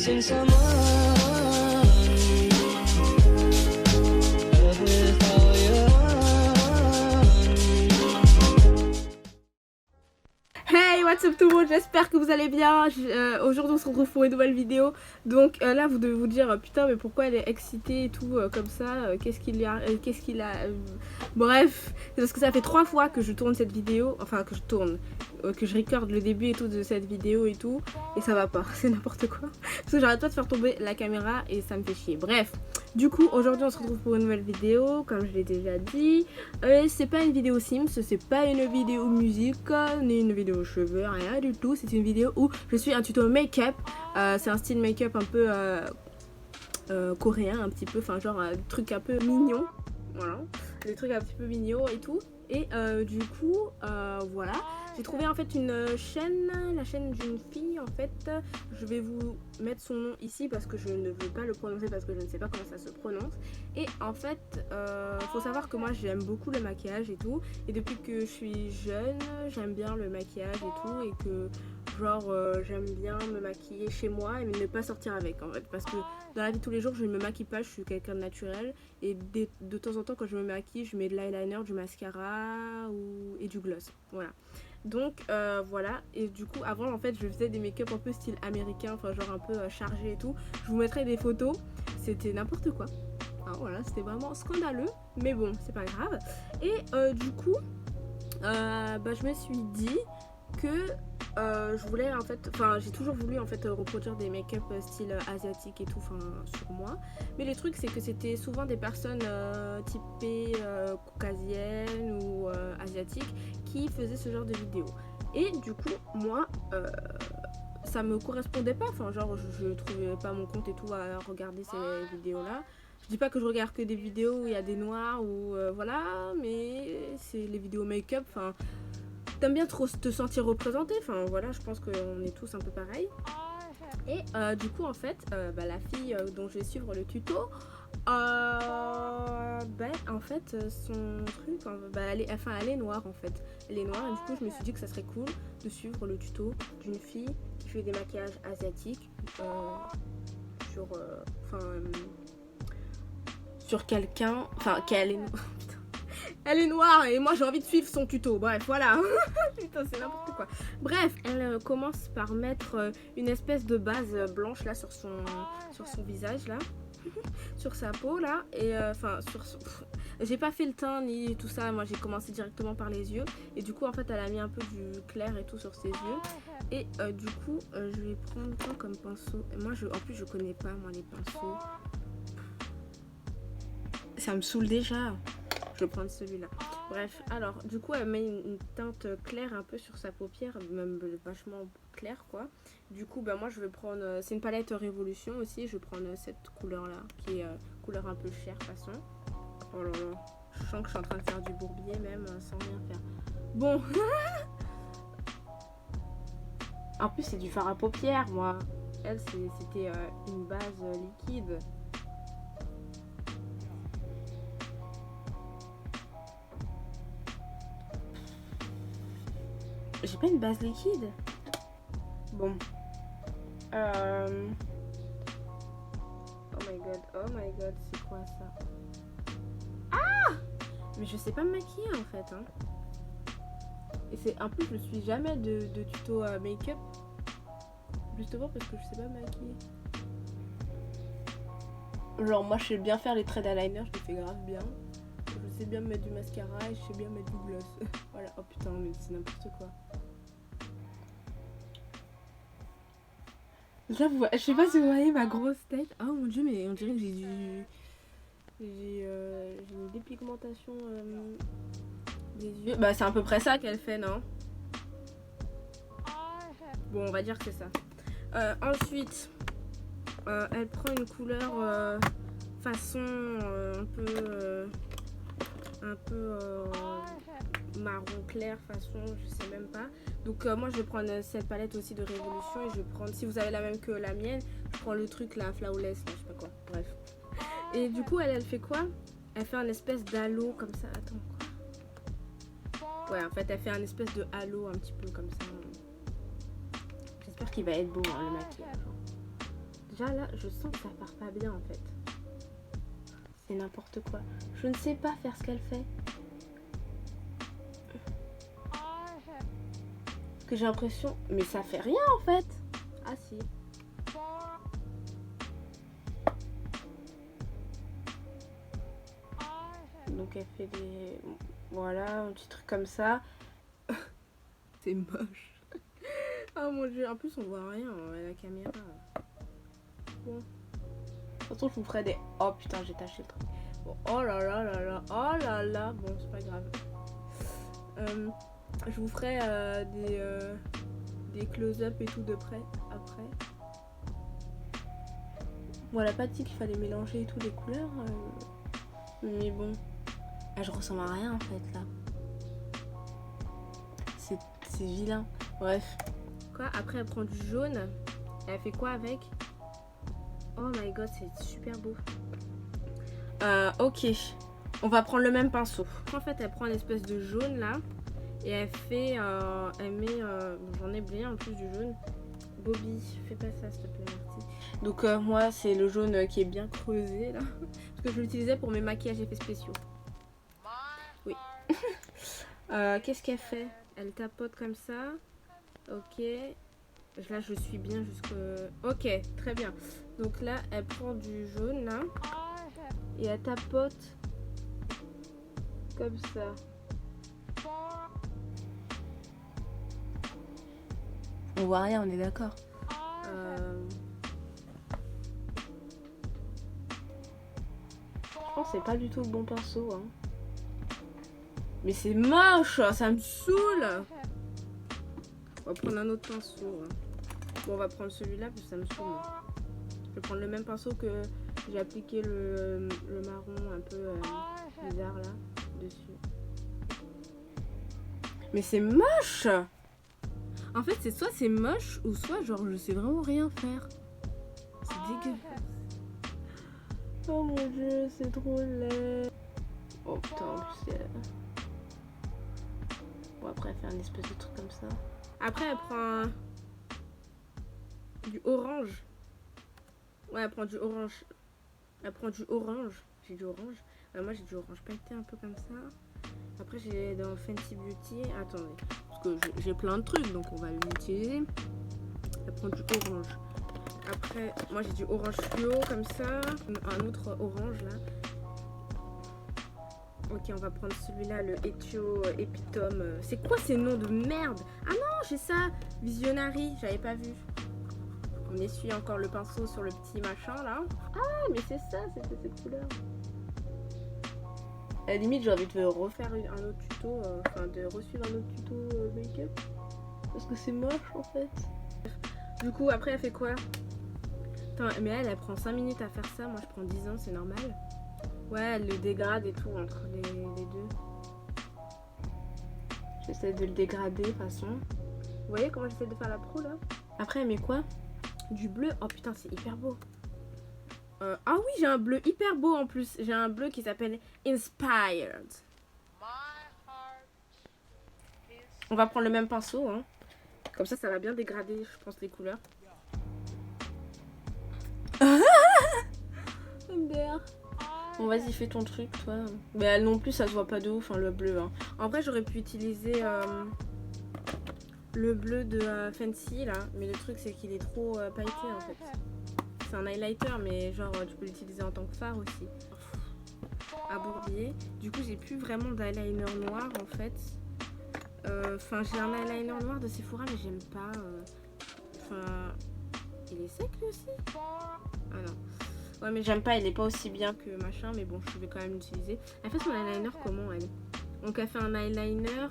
missing someone. Without you. Hey, what's up tout le monde, j'espère que vous allez bien. Aujourd'hui on se retrouve pour une nouvelle vidéo. Donc là vous devez vous dire putain mais pourquoi elle est excitée et tout comme ça, qu'est-ce qu'il a bref, c'est parce que ça fait 3 fois que je tourne cette vidéo, enfin que je tourne, que je recorde le début et tout de cette vidéo et tout, et ça va pas, c'est n'importe quoi. Parce que j'arrête pas de faire tomber la caméra et ça me fait chier. Bref, du coup aujourd'hui on se retrouve pour une nouvelle vidéo, comme je l'ai déjà dit. C'est pas une vidéo Sims, c'est pas une vidéo musique, ni une vidéo cheveux, rien du tout. C'est une vidéo où je suis un tuto make-up. C'est un style make-up un peu coréen, un petit peu, enfin genre un truc un peu mignon. Voilà, des trucs un petit peu mignons et tout. Et du coup, voilà, j'ai trouvé en fait une chaîne, la chaîne d'une fille en fait. Je vais vous mettre son nom ici parce que je ne veux pas le prononcer parce que je ne sais pas comment ça se prononce. Et en fait, faut savoir que moi j'aime beaucoup le maquillage et tout. Et depuis que je suis jeune, j'aime bien le maquillage et tout. Et que genre j'aime bien me maquiller chez moi et ne pas sortir avec en fait. Parce que dans la vie de tous les jours, je ne me maquille pas, je suis quelqu'un de naturel. Et de temps en temps quand je me maquille, je mets de l'eyeliner, du mascara et du gloss. Voilà. Donc voilà, et du coup avant en fait je faisais des make-up un peu style américain, enfin genre un peu chargé et tout. Je vous mettrai des photos, c'était n'importe quoi. Hein, voilà, c'était vraiment scandaleux, mais bon c'est pas grave. Et du coup je me suis dit que je voulais en fait, enfin j'ai toujours voulu en fait reproduire des make-up style asiatique et tout, enfin sur moi. Mais le truc c'est que c'était souvent des personnes typées caucasiennes ou asiatiques qui faisaient ce genre de vidéos. Et du coup moi ça me correspondait pas, enfin genre je trouvais pas mon compte et tout à regarder ces vidéos là. Je dis pas que je regarde que des vidéos où il y a des noirs ou voilà, mais c'est les vidéos make-up, enfin t'aimes bien trop te sentir représenté, enfin voilà, je pense qu'on est tous un peu pareil. Et du coup en fait la fille dont je vais suivre le tuto, en fait son truc, elle est noire en fait, elle est noire, et du coup je me suis dit que ça serait cool de suivre le tuto d'une fille qui fait des maquillages asiatiques sur quelqu'un, enfin qu'elle est elle est noire et moi j'ai envie de suivre son tuto. Bref, voilà. Putain, c'est n'importe quoi. Bref, elle commence par mettre une espèce de base blanche là sur son visage là, sur sa peau là, et enfin j'ai pas fait le teint ni tout ça. Moi j'ai commencé directement par les yeux et du coup en fait elle a mis un peu du clair et tout sur ses yeux. Et du coup je vais prendre quoi comme pinceau. Et moi en plus je connais pas moi les pinceaux. Ça me saoule déjà. Je vais prendre celui-là. Bref, alors du coup elle met une teinte claire un peu sur sa paupière, même vachement claire quoi. Du coup moi je vais prendre, c'est une palette Révolution aussi, je vais prendre cette couleur là qui est couleur un peu chair façon. Oh là là, je sens que je suis en train de faire du bourbier même sans rien faire. Bon. En plus c'est du fard à paupières moi. Elle c'était une base liquide. J'ai pas une base liquide. Bon. Oh my god, c'est quoi ça? Ah! Mais je sais pas me maquiller en fait. Hein. Et c'est un peu, je suis jamais de tuto make-up. Justement parce que je sais pas me maquiller. Genre moi je sais bien faire les traits d'eyeliner, je les fais grave bien. Je sais bien me mettre du mascara et je sais bien mettre du gloss. Voilà, oh putain, mais c'est n'importe quoi. Là, je sais pas si vous voyez ma grosse tête. Oh mon dieu, mais on dirait que j'ai une dépigmentation des yeux. Bah, c'est à peu près ça qu'elle fait, non? Bon, on va dire que c'est ça. Ensuite, elle prend une couleur façon un peu marron clair façon, je sais même pas. Donc moi je vais prendre cette palette aussi de Révolution et je vais prendre, si vous avez la même que la mienne, je prends le truc là, Flawless, là, je sais pas quoi, bref. Et du coup elle fait quoi? Elle fait un espèce d'halo comme ça, attends quoi. Ouais en fait elle fait un espèce de halo un petit peu comme ça. J'espère qu'il va être beau hein, le maquillage. Déjà là, je sens que ça part pas bien en fait. C'est n'importe quoi. Je ne sais pas faire ce qu'elle fait. Parce que j'ai l'impression... Mais ça fait rien en fait. Ah si. Donc elle fait des... Voilà, un petit truc comme ça. C'est moche. Oh mon dieu, en plus on voit rien à la caméra. Bon. De toute façon je vous ferai des... Oh putain j'ai taché le truc. Bon, oh là là là là, oh là là. Bon c'est pas grave. Je vous ferai des close-up et tout de près après. Bon elle a pas dit qu'il fallait mélanger et tout les couleurs. Mais bon. Ah, je ressemble à rien en fait là. C'est vilain. Bref. Quoi? Après elle prend du jaune. Et elle fait quoi avec? Oh my god, c'est super beau. Ok. On va prendre le même pinceau. En fait, elle prend une espèce de jaune là. Et elle fait... elle met... j'en ai oublié en plus du jaune. Bobby, fais pas ça s'il te plaît, merci. Donc moi, c'est le jaune qui est bien creusé là. Parce que je l'utilisais pour mes maquillages effets spéciaux. Oui. Qu'est-ce qu'elle fait? Elle tapote comme ça. Ok. Là, je suis bien jusque... Ok, très bien. Donc là, elle prend du jaune, là. Et elle tapote comme ça. On voit rien, on est d'accord. Je pense que c'est pas du tout le bon pinceau, hein. Mais c'est moche, ça me saoule. On va prendre un autre pinceau. Hein. Bon, on va prendre celui-là parce que ça me saoule. Je vais prendre le même pinceau que j'ai appliqué le marron un peu bizarre là, dessus. Mais c'est moche. En fait, c'est soit c'est moche ou soit genre je sais vraiment rien faire. C'est dégueulasse. Oh mon dieu, c'est trop laid. Oh putain, en plus c'est... Bon, après elle fait un espèce de truc comme ça. Après elle prend du orange. Ouais, elle prend du orange. Elle prend du orange. J'ai du orange. Moi j'ai du orange pailleté un peu comme ça. Après j'ai dans Fenty Beauty. Attendez. Parce que j'ai plein de trucs donc on va l'utiliser. Elle prend du orange. Après moi j'ai du orange fluo comme ça. Un autre orange là. Ok, on va prendre celui-là, le Etio Epitome. C'est quoi ces noms de merde? Ah non, j'ai ça. Visionary, j'avais pas vu. On essuie encore le pinceau sur le petit machin là. Ah, mais c'est ça, c'était cette couleur. À la limite, j'ai envie de refaire un autre tuto, enfin de resuivre un autre tuto make-up. Parce que c'est moche en fait. Du coup, après, elle fait quoi? Attends, mais elle prend 5 minutes à faire ça. Moi, je prends 10 ans, c'est normal. Ouais, elle le dégrade et tout entre les deux. J'essaie de le dégrader de toute façon. Vous voyez comment j'essaie de faire la pro là? Après, elle met quoi? Du bleu. Oh putain, c'est hyper beau. Ah oui, j'ai un bleu hyper beau en plus. J'ai un bleu qui s'appelle Inspired. On va prendre le même pinceau. Hein. Comme ça va bien dégrader, je pense, les couleurs. MDR. Bon, vas-y, fais ton truc, toi. Mais elle non plus, ça se voit pas de ouf, hein, le bleu. Hein. En vrai, j'aurais pu utiliser le bleu de Fenty, là. Mais le truc, c'est qu'il est trop pailleté, en fait. C'est un highlighter, mais genre, tu peux l'utiliser en tant que fard aussi. À bourbier. Du coup, j'ai plus vraiment d'eyeliner noir, en fait. Enfin, j'ai un eyeliner noir de Sephora, mais j'aime pas. Enfin, il est sec, lui aussi? Ah non. Ouais, mais j'aime pas, il est pas aussi bien que machin, mais bon, je vais quand même l'utiliser. Elle fait son eyeliner comment, elle? Donc, elle fait un eyeliner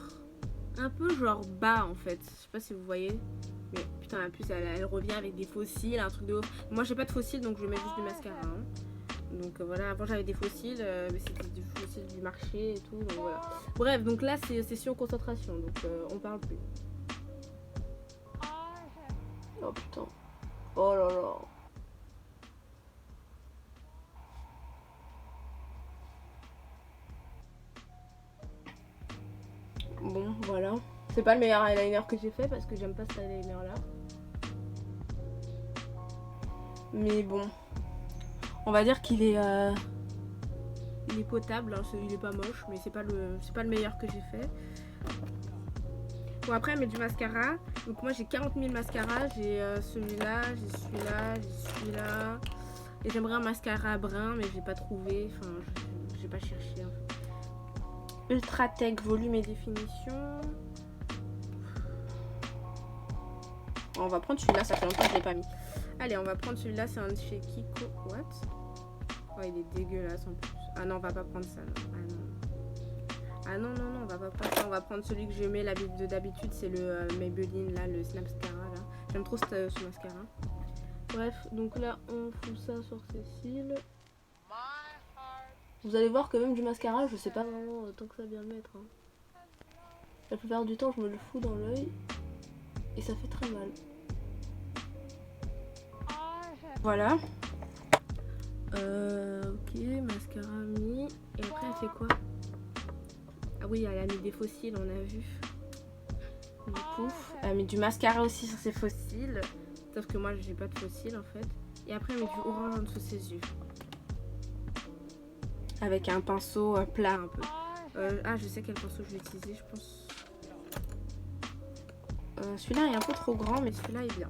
un peu genre bas, en fait. Je sais pas si vous voyez. Mais putain, en plus, elle revient avec des faux cils, un truc de ouf. Moi, j'ai pas de faux cils, donc je mets juste du mascara. Hein. Donc voilà, avant j'avais des faux cils, mais c'était des faux cils du marché et tout. Donc voilà. Bref, donc là, c'est session concentration, donc on parle plus. Oh putain. Oh là là. Bon, voilà. C'est pas le meilleur eyeliner que j'ai fait parce que j'aime pas cet eyeliner là. Mais bon, on va dire qu'il est, il est potable, hein, il est pas moche, mais c'est pas le meilleur que j'ai fait. Bon, après, elle met du mascara. Donc moi j'ai 40 000 mascaras, j'ai celui-là, j'ai celui-là, j'ai celui-là. Et j'aimerais un mascara brun, mais j'ai pas trouvé, enfin j'ai pas cherché. Hein. Ultra Tech volume et définition. On va prendre celui-là, ça fait longtemps que je l'ai pas mis. Allez, on va prendre celui-là, c'est un de chez Kiko. What? Oh, il est dégueulasse en plus. Ah non, on va pas prendre ça. Non. Ah non. Ah non, non, non, on va pas prendre ça. On va prendre celui que je mets d'habitude, c'est le Maybelline, là, le Snapscara, là. J'aime trop ce mascara. Bref, donc là, on fout ça sur ses cils. Vous allez voir que même du mascara, je sais pas vraiment tant que ça bien le mettre. Hein. La plupart du temps, je me le fous dans l'œil. Et ça fait très mal. Voilà. Ok, mascara mis. Et après, elle fait quoi? Ah oui, elle a mis des faux cils, on a vu. Du coup, elle a mis du mascara aussi sur ses faux cils. Sauf que moi, j'ai pas de faux cils en fait. Et après, elle met du orange en dessous de ses yeux. Avec un pinceau plat un peu. Ah, je sais quel pinceau je vais utiliser, je pense. Celui-là est un peu trop grand, mais celui-là est bien.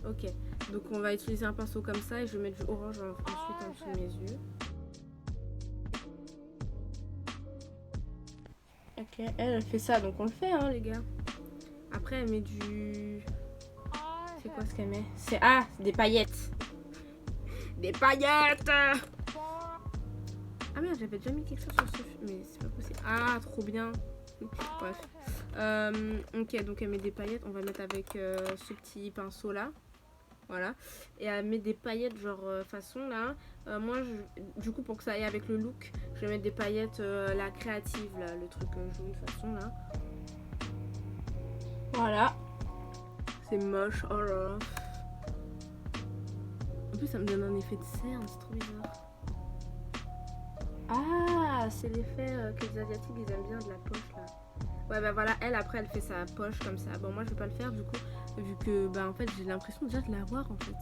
Ok, donc on va utiliser un pinceau comme ça et je vais mettre du orange ensuite en dessous de mes yeux. Ok, elle fait ça, donc on le fait, hein, les gars. Après, elle met du... C'est quoi ce qu'elle met? C'est des paillettes. Des paillettes! Ah merde, j'avais déjà mis quelque chose sur ce... Mais c'est pas possible. Ah, trop bien. Bref. Ok, donc elle met des paillettes. On va mettre avec ce petit pinceau là. Voilà. Et elle met des paillettes genre façon là. Moi, du coup, pour que ça aille avec le look, je vais mettre des paillettes la créative là. Le truc jaune façon là. Voilà. C'est moche. Oh là là. En plus, ça me donne un effet de cerne. C'est trop bizarre. Ah, c'est l'effet que les Asiatiques ils aiment bien de la poche là. Ouais, bah voilà, elle après elle fait sa poche comme ça. Bon, moi je vais pas le faire du coup, vu que bah en fait j'ai l'impression déjà de la voir en fait.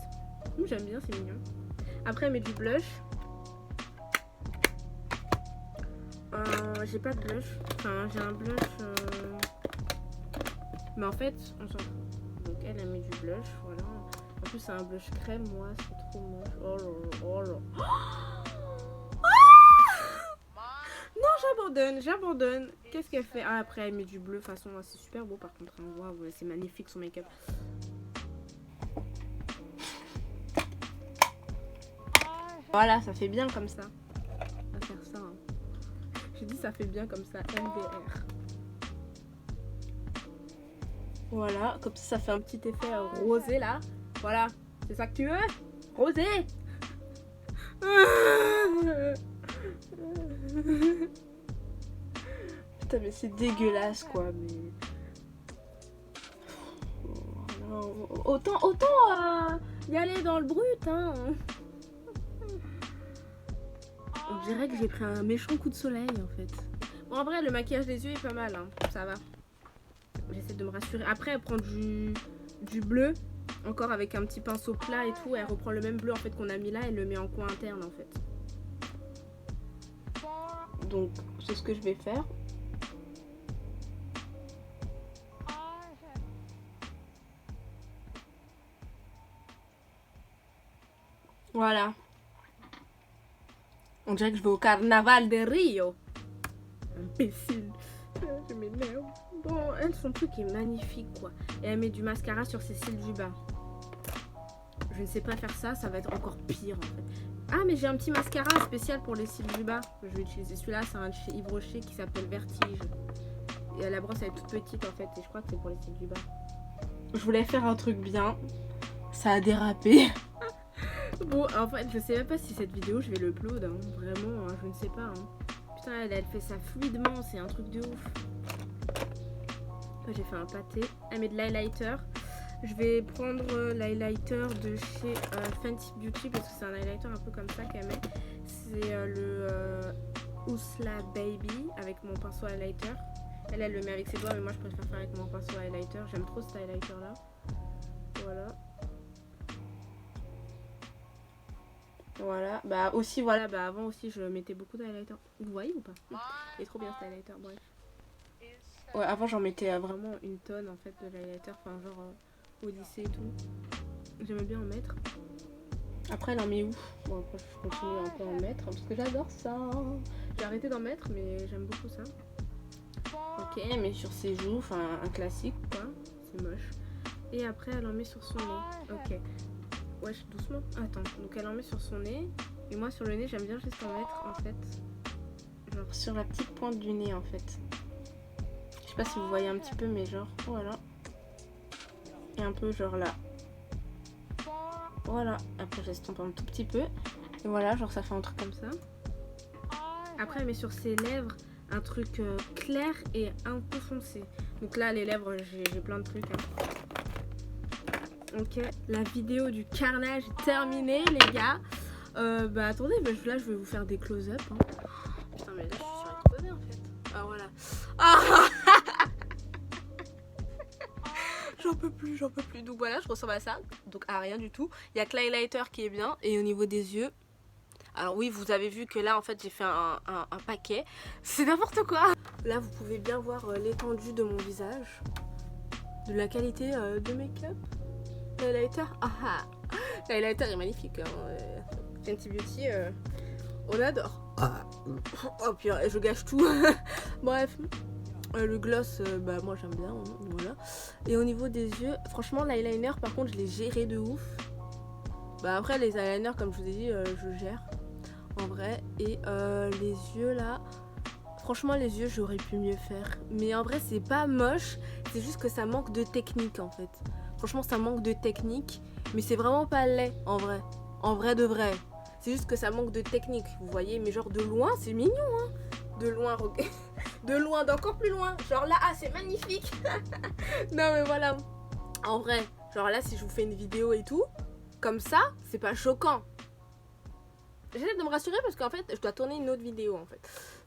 J'aime bien, c'est mignon. Après elle met du blush. J'ai pas de blush. Enfin, j'ai un blush. Mais en fait, on s'en fout. Donc elle met du blush, voilà. En plus, c'est un blush crème, moi, c'est trop moche. Oh là là, oh là. J'abandonne. Qu'est-ce qu'elle fait? Ah, après, elle met du bleu. De toute façon, c'est super beau par contre. Hein. Waouh, c'est magnifique son make-up. Voilà, ça fait bien comme ça. On va faire ça. Hein. J'ai dit ça fait bien comme ça. MDR. Voilà, comme ça fait un petit effet rosé là. Voilà, c'est ça que tu veux? Rosé. Putain, mais c'est dégueulasse quoi, mais... Autant y aller dans le brut, hein. On dirait que j'ai pris un méchant coup de soleil en fait. Bon, en vrai, le maquillage des yeux est pas mal, hein. Ça va. J'essaie de me rassurer. Après, elle prend du bleu, encore avec un petit pinceau plat et tout. Elle reprend le même bleu en fait qu'on a mis là et le met en coin interne en fait. Donc, c'est ce que je vais faire. Voilà. On dirait que je vais au carnaval de Rio. Imbécile. Je m'énerve. Bon, elle, son truc est magnifique, quoi. Et elle met du mascara sur ses cils du bas. Je ne sais pas faire ça, ça va être encore pire, en fait. Ah, mais j'ai un petit mascara spécial pour les cils du bas. Je vais utiliser celui-là, c'est un de chez Yves Rocher qui s'appelle Vertige. Et la brosse, elle est toute petite, en fait. Et je crois que c'est pour les cils du bas. Je voulais faire un truc bien. Ça a dérapé. Bon, en fait, je sais même pas si cette vidéo, je vais l'upload. Hein. Vraiment, hein, je ne sais pas. Hein. Putain, elle fait ça fluidement. C'est un truc de ouf. J'ai fait un pâté. Elle met de l'highlighter. Je vais prendre l'highlighter de chez Fenty Beauty parce que c'est un highlighter un peu comme ça qu'elle met. C'est le Ousla Baby avec mon pinceau highlighter. Elle le met avec ses doigts, mais moi je préfère faire avec mon pinceau highlighter. J'aime trop cet highlighter là. Voilà. Voilà, bah aussi voilà, bah avant aussi je mettais beaucoup d'highlighter. Vous voyez ou pas? Il est trop bien cet highlighter, bref. Ouais, avant j'en mettais vraiment une tonne en fait de l'highlighter, enfin genre au lycée et tout. J'aimais bien en mettre. Après elle en met où? Bon après je continue un peu à en mettre parce que j'adore ça. J'ai arrêté d'en mettre mais j'aime beaucoup ça. Ok, mais sur ses joues, enfin un classique quoi, c'est moche. Et après elle en met sur son nez. Ok. Wesh, doucement. Attends, donc elle en met sur son nez. Et moi sur le nez j'aime bien juste en mettre en fait. Genre sur la petite pointe du nez en fait. Je sais pas si vous voyez un petit peu mais genre voilà. Et un peu genre là. Voilà. Après j'estompe un tout petit peu. Et voilà, genre ça fait un truc comme ça. Après elle met sur ses lèvres un truc clair et un peu foncé. Donc là les lèvres j'ai plein de trucs. Hein. Ok, la vidéo du carnage est terminée les gars. Bah attendez, bah, là je vais vous faire des close-up. Hein. Putain mais là je suis surexposée en fait. Ah voilà. Ah j'en peux plus. Donc voilà, je ressemble à ça. Donc à rien du tout. Il y a que l'highlighter qui est bien. Et au niveau des yeux. Alors oui, vous avez vu que là en fait j'ai fait un paquet. C'est n'importe quoi. Là vous pouvez bien voir l'étendue de mon visage. De la qualité de make-up. L'highlighter, l'highlighter est magnifique. Hein. Fenty Beauty, on adore. Oh pire, je gâche tout. Bref, le gloss, bah moi j'aime bien. Hein, voilà. Et au niveau des yeux, franchement l'eyeliner par contre je l'ai géré de ouf. Bah après les eyeliners comme je vous ai dit, je gère en vrai. Et les yeux là, franchement les yeux j'aurais pu mieux faire. Mais en vrai c'est pas moche, c'est juste que ça manque de technique en fait. Franchement ça manque de technique, mais c'est vraiment pas laid en vrai. En vrai de vrai. C'est juste que ça manque de technique, vous voyez. Mais genre de loin c'est mignon hein. De loin, de loin, d'encore plus loin. Genre là, ah c'est magnifique. Non mais voilà. En vrai, genre là si je vous fais une vidéo et tout, comme ça, c'est pas choquant. J'essaie de me rassurer parce qu'en fait je dois tourner une autre vidéo en fait.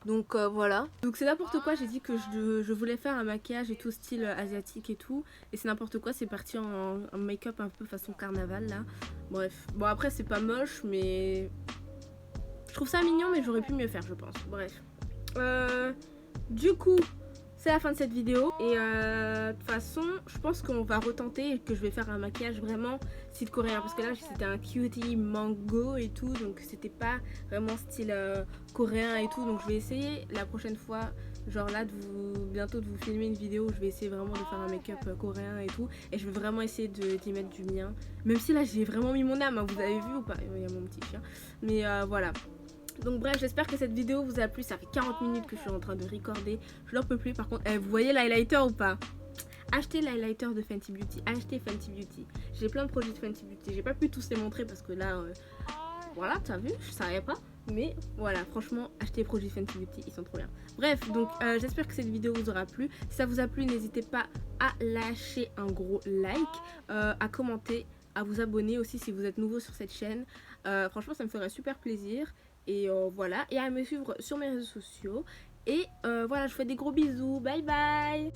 Donc voilà. Donc c'est n'importe quoi, j'ai dit que je voulais faire un maquillage et tout style asiatique et tout. Et c'est n'importe quoi, c'est parti en make-up un peu façon carnaval là. Bref. Bon après c'est pas moche mais... Je trouve ça mignon mais j'aurais pu mieux faire je pense. Bref. Du coup... C'est la fin de cette vidéo et de toute façon je pense qu'on va retenter et que je vais faire un maquillage vraiment style coréen parce que là c'était un cutie mango et tout donc c'était pas vraiment style coréen et tout, donc je vais essayer la prochaine fois genre là bientôt de vous filmer une vidéo où je vais essayer vraiment de faire un make-up coréen et tout et je vais vraiment essayer d'y mettre du mien, même si là j'ai vraiment mis mon âme hein, vous avez vu ou pas, il y a mon petit chien mais voilà. Donc bref, j'espère que cette vidéo vous a plu. Ça fait 40 minutes que je suis en train de recorder. Je n'en peux plus. Par contre, vous voyez l'highlighter ou pas? Achetez l'highlighter de Fenty Beauty. Achetez Fenty Beauty. J'ai plein de produits de Fenty Beauty. J'ai pas pu tous les montrer parce que là, voilà, t'as vu, je savais pas. Mais voilà, franchement, achetez les produits Fenty Beauty. Ils sont trop bien. Bref, donc j'espère que cette vidéo vous aura plu. Si ça vous a plu, n'hésitez pas à lâcher un gros like, à commenter, à vous abonner aussi si vous êtes nouveau sur cette chaîne. Franchement, ça me ferait super plaisir. Et voilà, et à me suivre sur mes réseaux sociaux. Et voilà, je vous fais des gros bisous. Bye bye.